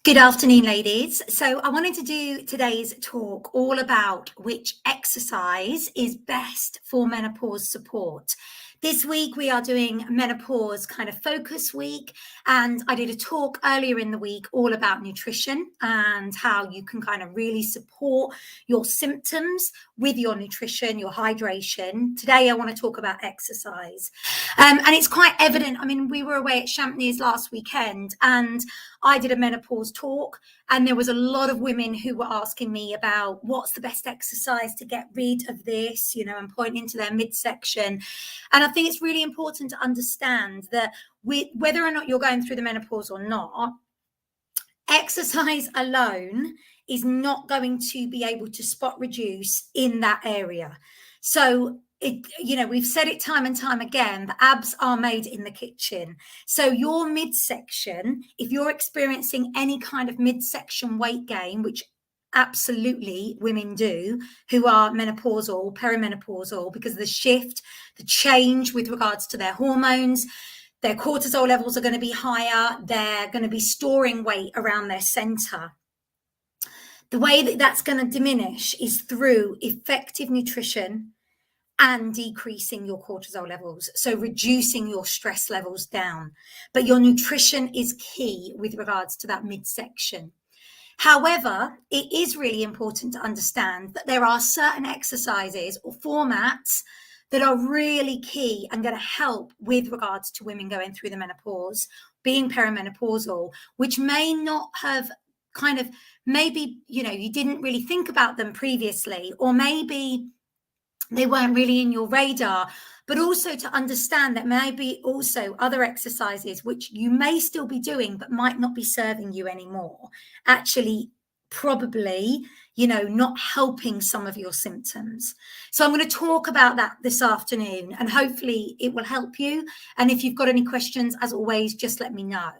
Good afternoon, ladies. So I wanted to do today's talk all about which exercise is best for menopause support. This week we are doing menopause kind of focus week, and I did a talk earlier in the week all about nutrition and how you can kind of really support your symptoms with your nutrition, your hydration. Today I want to talk about exercise. And it's quite evident. I mean, we were away at Champneys last weekend and I did a menopause talk, and there was a lot of women who were asking me about what's the best exercise to get rid of this, and pointing to their midsection. And I think it's really important to understand that whether or not you're going through the menopause or not, exercise alone is not going to be able to spot reduce in that area. So we've said it time and time again, the abs are made in the kitchen. So your midsection, if you're experiencing any kind of midsection weight gain, which absolutely women do who are menopausal, perimenopausal, because of the shift, the change with regards to their hormones, their cortisol levels are going to be higher. They're going to be storing weight around their center. The way that that's going to diminish is through effective nutrition and decreasing your cortisol levels, so reducing your stress levels down. But your nutrition is key with regards to that midsection. However, it is really important to understand that there are certain exercises or formats that are really key and going to help with regards to women going through the menopause, being perimenopausal, which may not have kind of, maybe, you didn't really think about them previously, or maybe they weren't really in your radar, but also to understand that maybe also other exercises which you may still be doing but might not be serving you anymore, actually probably not helping some of your symptoms. So I'm going to talk about that this afternoon, and hopefully it will help you. And if you've got any questions, as always, just let me know.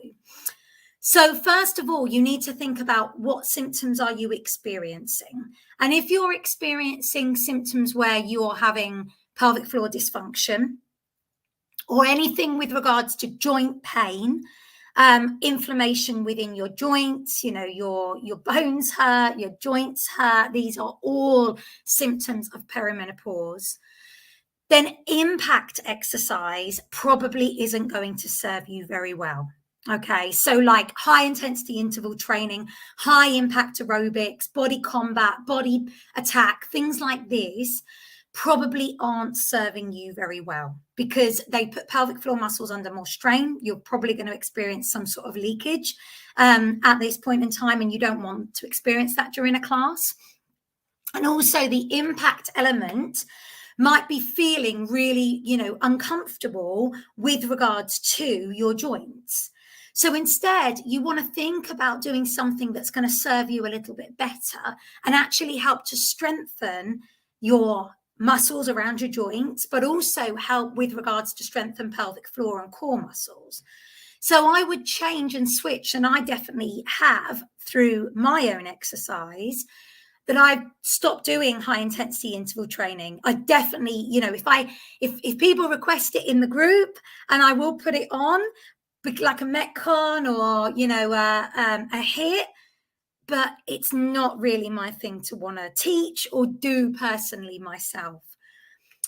So first of all, you need to think about what symptoms are you experiencing. And if you're experiencing symptoms where you're having pelvic floor dysfunction or anything with regards to joint pain, inflammation within your joints, your bones hurt, your joints hurt, these are all symptoms of perimenopause, then impact exercise probably isn't going to serve you very well. Okay, so like high intensity interval training, high impact aerobics, body combat, body attack, things like this probably aren't serving you very well because they put pelvic floor muscles under more strain. You're probably going to experience some sort of leakage at this point in time, and you don't want to experience that during a class. And also the impact element might be feeling really, uncomfortable with regards to your joints. So instead, you want to think about doing something that's going to serve you a little bit better and actually help to strengthen your muscles around your joints, but also help with regards to strengthen pelvic floor and core muscles. So I would change and switch, and I definitely have through my own exercise, that I've stopped doing high intensity interval training. I definitely, if people request it in the group, and I will put it on, like a Metcon or, a HIIT, but it's not really my thing to want to teach or do personally myself.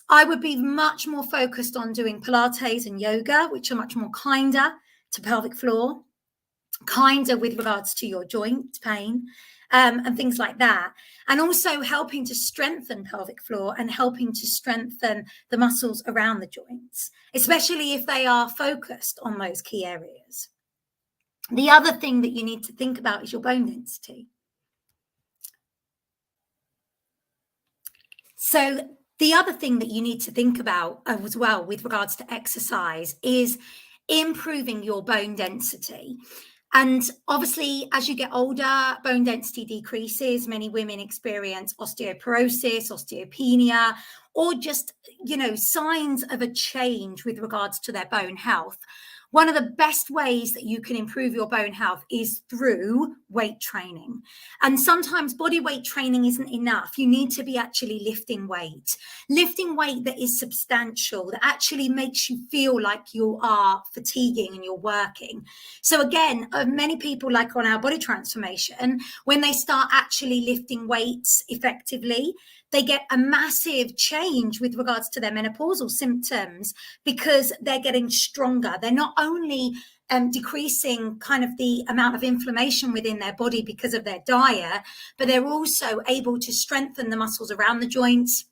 I would be much more focused on doing Pilates and yoga, which are much more kinder to pelvic floor, kinder with regards to your joint pain, and things like that. And also helping to strengthen pelvic floor and helping to strengthen the muscles around the joints, especially if they are focused on those key areas. The other thing that you need to think about is your bone density. So the other thing that you need to think about as well with regards to exercise is improving your bone density. And obviously, as you get older, bone density decreases. Many women experience osteoporosis, osteopenia, or just, signs of a change with regards to their bone health, one of the best ways that you can improve your bone health is through weight training. And sometimes body weight training isn't enough. You need to be actually lifting weight that is substantial, that actually makes you feel like you are fatiguing and you're working. So again, many people, like on our body transformation, when they start actually lifting weights effectively, they get a massive change with regards to their menopausal symptoms because they're getting stronger. They're not only decreasing kind of the amount of inflammation within their body because of their diet, but they're also able to strengthen the muscles around the joints.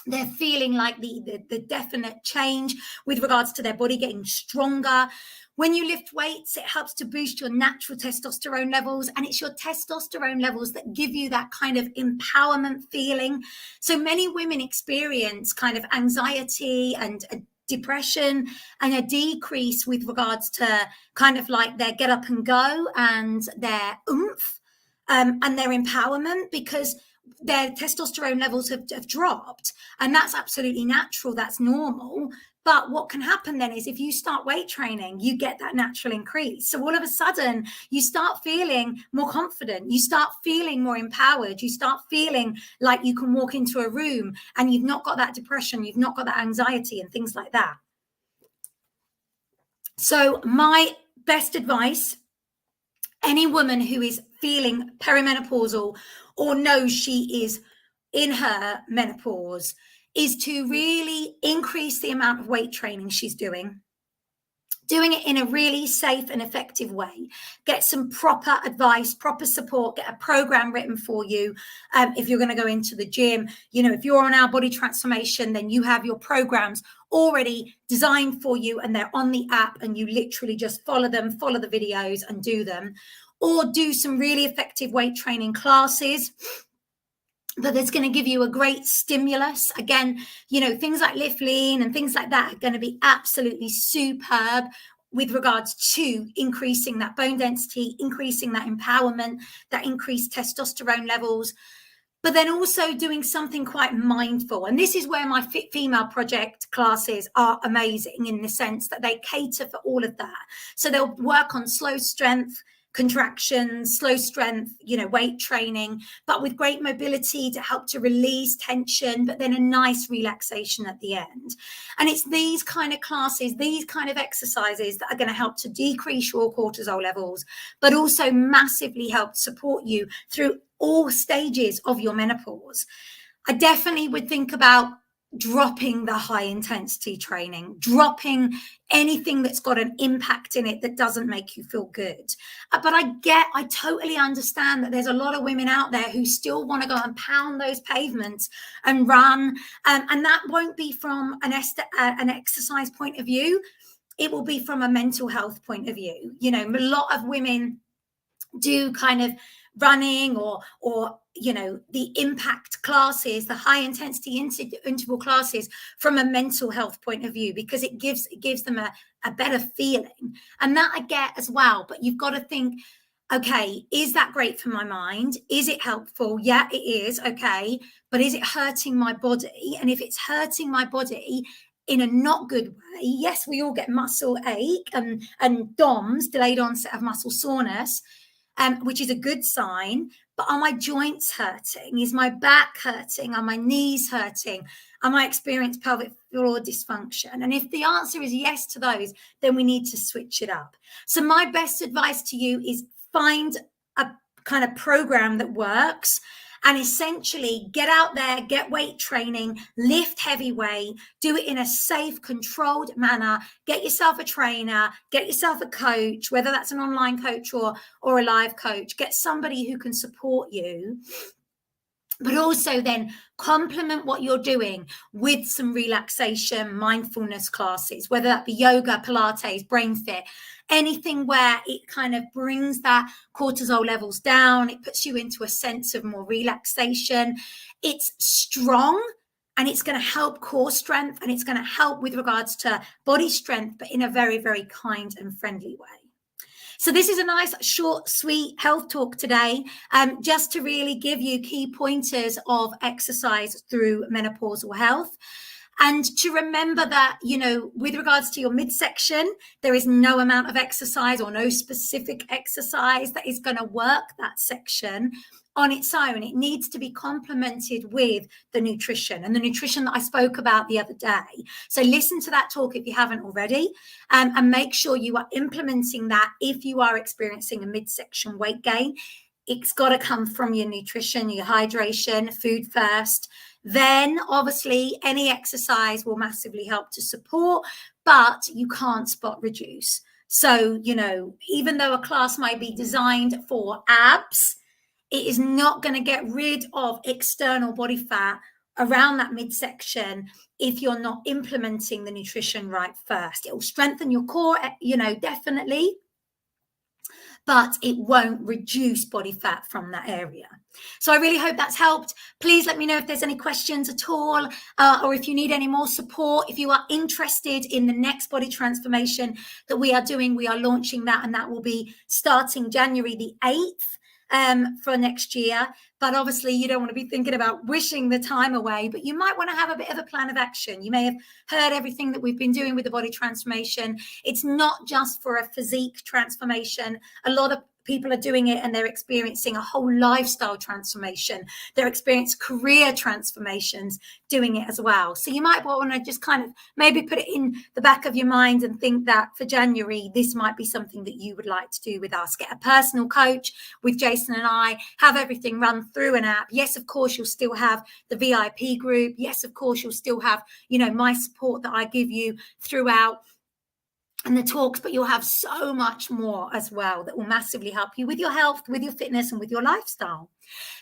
They're feeling like the definite change with regards to their body getting stronger. When you lift weights, it helps to boost your natural testosterone levels, and it's your testosterone levels that give you that kind of empowerment feeling. So many women experience kind of anxiety and depression and a decrease with regards to kind of like their get up and go and their oomph and their empowerment, because their testosterone levels have dropped, and that's absolutely natural. That's normal. But what can happen then is if you start weight training, you get that natural increase. So all of a sudden, you start feeling more confident. You start feeling more empowered. You start feeling like you can walk into a room and you've not got that depression. You've not got that anxiety and things like that. So my best advice, any woman who is feeling perimenopausal or knows she is in her menopause, is to really increase the amount of weight training she's doing it in a really safe and effective way. Get some proper advice, proper support, get a program written for you. If you're going to go into the gym, if you're on our body transformation, then you have your programs already designed for you and they're on the app, and you literally just follow the videos and do them, or do some really effective weight training classes. But that's going to give you a great stimulus. Again, things like Lift Lean and things like that are going to be absolutely superb with regards to increasing that bone density, increasing that empowerment, that increased testosterone levels, but then also doing something quite mindful. And this is where my Fit Female Project classes are amazing, in the sense that they cater for all of that. So they'll work on slow strength, contractions, slow strength, weight training, but with great mobility to help to release tension, but then a nice relaxation at the end. And it's these kind of classes, these kind of exercises that are going to help to decrease your cortisol levels, but also massively help support you through all stages of your menopause. I definitely would think about dropping the high intensity training, dropping anything that's got an impact in it that doesn't make you feel good. But I totally understand that there's a lot of women out there who still want to go and pound those pavements and run. And that won't be from an exercise point of view. It will be from a mental health point of view. A lot of women do kind of running or the impact classes, the high intensity interval classes, from a mental health point of view, because it gives them a better feeling. And that I get as well. But you've got to think, okay, is that great for my mind? Is it helpful? Yeah, it is. Okay. But is it hurting my body? And if it's hurting my body in a not good way, yes, we all get muscle ache and DOMS, delayed onset of muscle soreness, which is a good sign. But are my joints hurting? Is my back hurting? Are my knees hurting? Am I experiencing pelvic floor dysfunction? And if the answer is yes to those, then we need to switch it up. So my best advice to you is find a kind of program that works, and essentially get out there, get weight training, lift heavy weight, do it in a safe, controlled manner. Get yourself a trainer, get yourself a coach, whether that's an online coach or a live coach. Get somebody who can support you, but also then complement what you're doing with some relaxation, mindfulness classes, whether that be yoga, Pilates, brain fit, anything where it kind of brings that cortisol levels down. It puts you into a sense of more relaxation. It's strong, and it's going to help core strength, and it's going to help with regards to body strength, but in a very, very kind and friendly way. So this is a nice, short, sweet health talk today, just to really give you key pointers of exercise through menopausal health. And to remember that, you know, with regards to your midsection, there is no amount of exercise or no specific exercise that is going to work that section on its own. It needs to be complemented with the nutrition, and the nutrition that I spoke about the other day. So listen to that talk if you haven't already, and make sure you are implementing that if you are experiencing a midsection weight gain. It's got to come from your nutrition, your hydration, food first. Then obviously any exercise will massively help to support, but you can't spot reduce. So, you know, even though a class might be designed for abs, it is not going to get rid of external body fat around that midsection if you're not implementing the nutrition right first. It will strengthen your core, you know, definitely, but it won't reduce body fat from that area. So I really hope that's helped. Please let me know if there's any questions at all, or if you need any more support. If you are interested in the next body transformation that we are doing, we are launching that, and that will be starting January the 8th. For next year. But obviously you don't want to be thinking about wishing the time away, but you might want to have a bit of a plan of action. You may have heard everything that we've been doing with the body transformation. It's not just for a physique transformation. A lot of people are doing it and they're experiencing a whole lifestyle transformation. They're experiencing career transformations doing it as well. So you might want to just kind of maybe put it in the back of your mind and think that for January, this might be something that you would like to do with us. Get a personal coach with Jason and I, have everything run through an app. Yes, of course, you'll still have the VIP group. Yes, of course, you'll still have, you know, my support that I give you throughout and the talks, but you'll have so much more as well that will massively help you with your health, with your fitness, and with your lifestyle.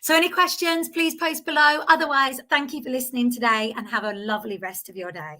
So any questions, please post below. Otherwise, thank you for listening today and have a lovely rest of your day.